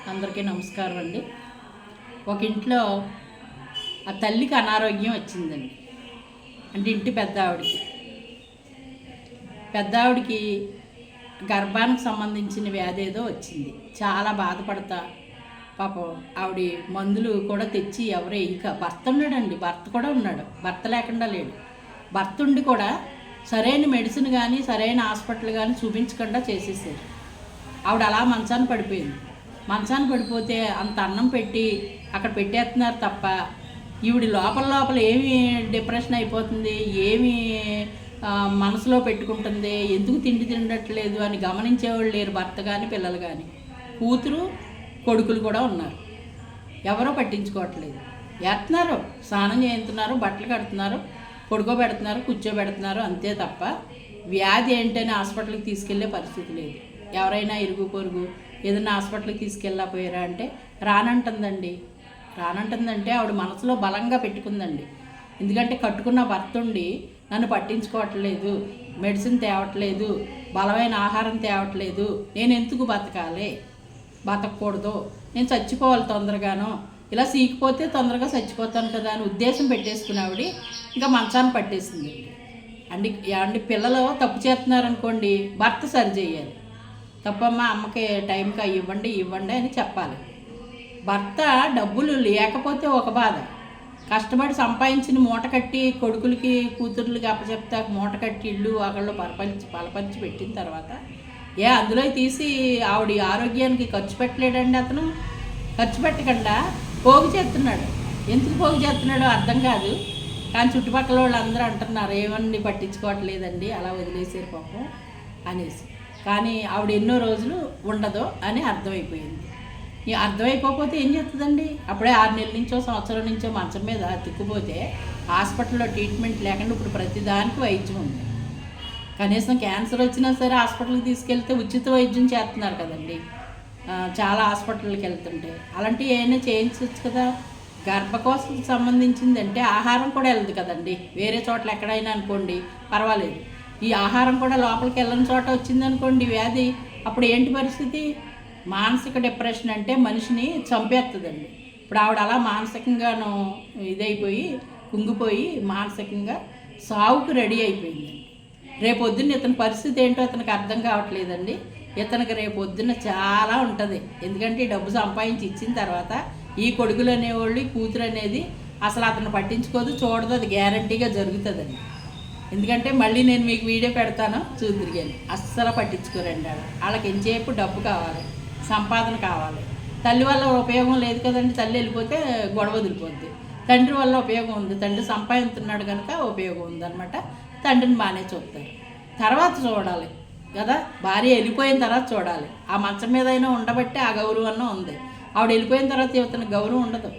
అందరికీ నమస్కారం అండి. ఒక ఇంట్లో ఆ తల్లికి అనారోగ్యం వచ్చిందండి. అంటే ఇంటి పెద్ద ఆవిడికి గర్భానికి సంబంధించిన వ్యాధి ఏదో వచ్చింది. చాలా బాధపడతా పాపం ఆవిడ మందులు కూడా తెచ్చి ఎవరో ఇంకా భర్త ఉన్నాడండి, భర్త కూడా ఉన్నాడు, భర్త లేకుండా లేడు. భర్త ఉండి కూడా సరైన మెడిసిన్ కానీ సరైన హాస్పిటల్ కానీ చూపించకుండా చేసేసారు. ఆవిడ అలా మంచాన పడిపోయింది. మంచాన పడిపోతే అంత అన్నం పెట్టి అక్కడ పెట్టేస్తున్నారు తప్ప ఈవిడ లోపల ఏమి డిప్రెషన్ అయిపోతుంది, ఏమి మనసులో పెట్టుకుంటుంది, ఎందుకు తిండి తినట్లేదు అని గమనించేవాళ్ళు లేరు. భర్త కానీ పిల్లలు కానీ, కూతురు కొడుకులు కూడా ఉన్నారు. ఎవరో పట్టించుకోవట్లేదు. వేస్తున్నారు, స్నానం చేస్తున్నారు, బట్టలు కడుతున్నారు, పడుకోబెడుతున్నారు, కూర్చోబెడుతున్నారు, అంతే తప్ప వ్యాధి ఏంటని హాస్పిటల్కి తీసుకెళ్లే పరిస్థితి లేదు. ఎవరైనా ఇరుగు పొరుగు ఏదైనా హాస్పిటల్కి తీసుకెళ్ళకపోయారా అంటే రానంటుందంటే ఆవిడ మనసులో బలంగా పెట్టుకుందండి. ఎందుకంటే కట్టుకున్న భర్త ఉండి నన్ను పట్టించుకోవట్లేదు, మెడిసిన్ తేవట్లేదు, బలమైన ఆహారం తేవట్లేదు, నేను ఎందుకు బతకూడదు, నేను చచ్చిపోవాలి తొందరగాను, ఇలా సీకిపోతే తొందరగా చచ్చిపోతాను కదా అని ఉద్దేశం పెట్టేసుకుని ఆవిడ ఇంకా మంచాన్ని పట్టేసింది. అండి పిల్లలు తప్పు చేస్తున్నారనుకోండి, భర్త సరి చేయాలి. తప్పమ్మా అమ్మకి టైంకి ఇవ్వండి అని చెప్పాలి. భర్త డబ్బులు లేకపోతే ఒక బాధ, కష్టపడి సంపాదించిన మూట కట్టి కొడుకులకి కూతుర్లకి అప్పచెప్తా మూట కట్టి ఇల్లు ఒకళ్ళు పలపరిచి పెట్టిన తర్వాత అందులో తీసి ఆవిడ ఆరోగ్యానికి ఖర్చు పెట్టలేడండి. అతను ఖర్చు పెట్టకుండా పోగు చేస్తున్నాడు. ఎందుకు పోగు చేస్తున్నాడో అర్థం కాదు. కానీ చుట్టుపక్కల వాళ్ళు అందరూ అంటున్నారు ఏమన్నీ పట్టించుకోవట్లేదండి, అలా వదిలేసారు పాపం అనేసి. కానీ ఆవిడ ఎన్నో రోజులు ఉండదు అని అర్థమైపోయింది. అర్థమైపోతే ఏం చేస్తుందండి? అప్పుడే 6 నెలల నుంచో సంవత్సరం నుంచో మంచం మీద తిక్కుపోతే హాస్పిటల్లో ట్రీట్మెంట్ లేకుండా ఇప్పుడు ప్రతిదానికి వైద్యం ఉంది. కనీసం క్యాన్సర్ వచ్చినా సరే హాస్పిటల్కి తీసుకెళ్తే ఉచిత వైద్యం చేస్తున్నారు కదండి. చాలా హాస్పిటల్కి వెళ్తుంటే అలాంటివి ఏమైనా చేయించవచ్చు కదా. గర్భకోశకు సంబంధించింది అంటే ఆహారం కూడా వెళ్ళదు కదండి. వేరే చోట్ల ఎక్కడైనా అనుకోండి పర్వాలేదు, ఈ ఆహారం కూడా లోపలికి వెళ్ళని చోట వచ్చిందనుకోండి వ్యాధి, అప్పుడు ఏంటి పరిస్థితి? మానసిక డిప్రెషన్ అంటే మనిషిని చంపేస్తుందండి. ఇప్పుడు ఆవిడ అలా మానసికంగాను ఇదైపోయి కుంగిపోయి మానసికంగా సావుకు రెడీ అయిపోయిందండి. రేపొద్దున్న ఇతని పరిస్థితి ఏంటో అతనికి అర్థం కావట్లేదండి. ఇతనికి రేపొద్దున్న చాలా ఉంటుంది. ఎందుకంటే ఈ డబ్బు సంపాదించి ఇచ్చిన తర్వాత ఈ కొడుకులు అనేవాళ్ళు, ఈ కూతురు అనేది అసలు అతను పట్టించుకోదు, చూడదు. అది గ్యారంటీగా జరుగుతుందండి. ఎందుకంటే మళ్ళీ నేను మీకు వీడియో పెడతాను చూద్దురిగాని. అస్సలు పట్టించుకోరండి. వాళ్ళకి ఎంతసేపు డబ్బు కావాలి, సంపాదన కావాలి. తల్లి వల్ల ఉపయోగం లేదు కదండి. తల్లి వెళ్ళిపోతే గొడవ వదిలిపోద్ది. తండ్రి వల్ల ఉపయోగం ఉంది, తండ్రి సంపాదిస్తున్నాడు కనుక ఉపయోగం ఉందన్నమాట. తండ్రిని బాగానే చూస్తారు, తర్వాత చూడాలి కదా. భార్య వెళ్ళిపోయిన తర్వాత చూడాలి. ఆ మంచం మీద అయినా ఉండబట్టి ఆ గౌరవం ఉంది. ఆవిడ వెళ్ళిపోయిన తర్వాత ఇతనికి గౌరవం ఉండదు.